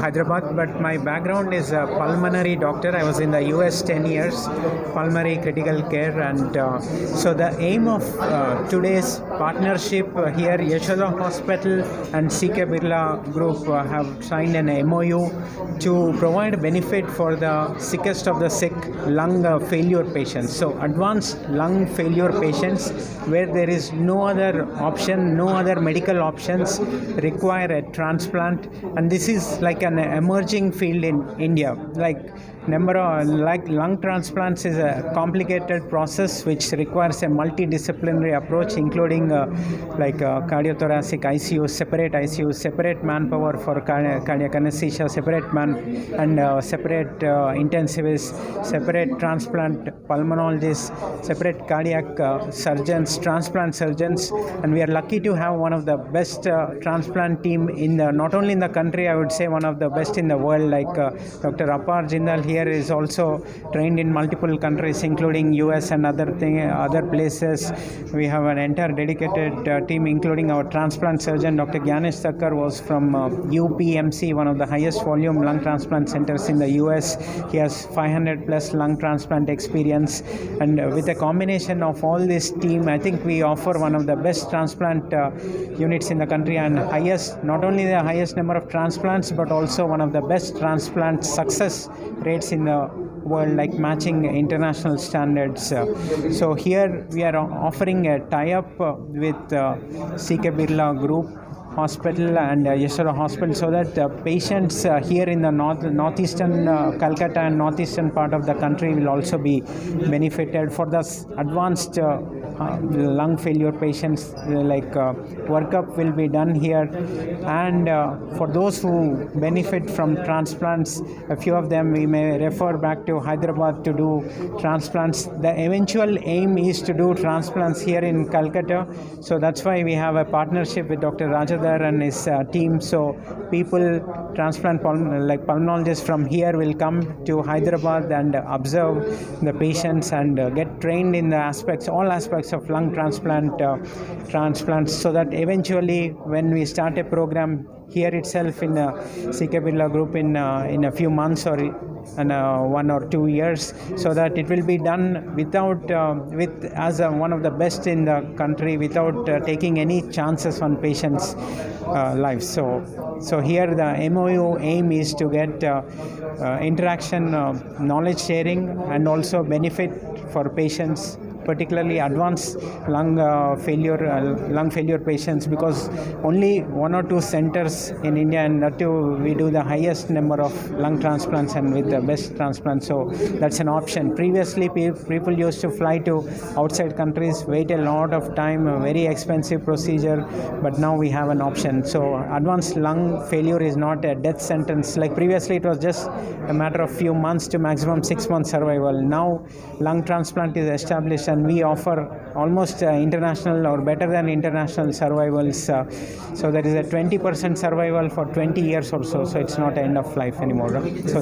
Hyderabad, but my background is a pulmonary doctor. I was in the US 10 years, pulmonary critical care, and so the aim of today's partnership here, Yashoda Hospital and CK Birla Group have signed an MOU to provide benefit for the sickest of the sick lung failure patients. So advanced lung failure patients where there is no other option, no other medical options, require a transplant, and this is like an emerging field in India. Like lung transplants is a complicated process which requires a multidisciplinary approach, including cardiothoracic ICU, separate manpower for cardiac anesthesia, separate separate intensivists, separate transplant pulmonologists, separate cardiac surgeons, transplant surgeons, and we are lucky to have one of the best transplant team in the, not only in the country, I would say one of the best in the world. Like Dr. Appar Jindal here is also trained in multiple countries, including US and other places. We have an entire dedicated team, including our transplant surgeon, Dr. Gyanesh Thakkar, was from UPMC, one of the highest volume lung transplant centers in the US. He has 500 plus lung transplant experience, and with a combination of all this team, I think we offer one of the best transplant units in the country, and not only the highest number of transplants, but also one of the best transplant success rates in the world, like matching international standards. So here we are offering a tie-up with CK Birla Group Hospital and Yashoda Hospital, so that patients here in the northeastern Calcutta and northeastern part of the country will also be benefited. For the advanced lung failure patients, workup will be done here, and for those who benefit from transplants, a few of them we may refer back to Hyderabad to do transplants. The eventual aim is to do transplants here in Calcutta, so that's why we have a partnership with Dr. Rajadhar and his team. So people, transplant pulmonologists from here will come to Hyderabad and observe the patients and get trained in the all aspects of lung transplants, so that eventually when we start a program here itself in CK Birla Group in a few months or in 1 or 2 years, so that it will be done as one of the best in the country, without taking any chances on patients' lives. So here the MOU aim is to get interaction, knowledge sharing, and also benefit for patients, particularly advanced lung failure patients, because only 1 or 2 centers in India, and that too we do the highest number of lung transplants and with the best transplants. So that's an option. Previously, people used to fly to outside countries, wait a lot of time, a very expensive procedure, but now we have an option. So advanced lung failure is not a death sentence. Like previously, it was just a matter of few months to maximum 6 months survival. Now lung transplant is established, and we offer almost international or better than international survivals. So there is a 20% survival for 20 years or so. So it's not end of life anymore. Right? So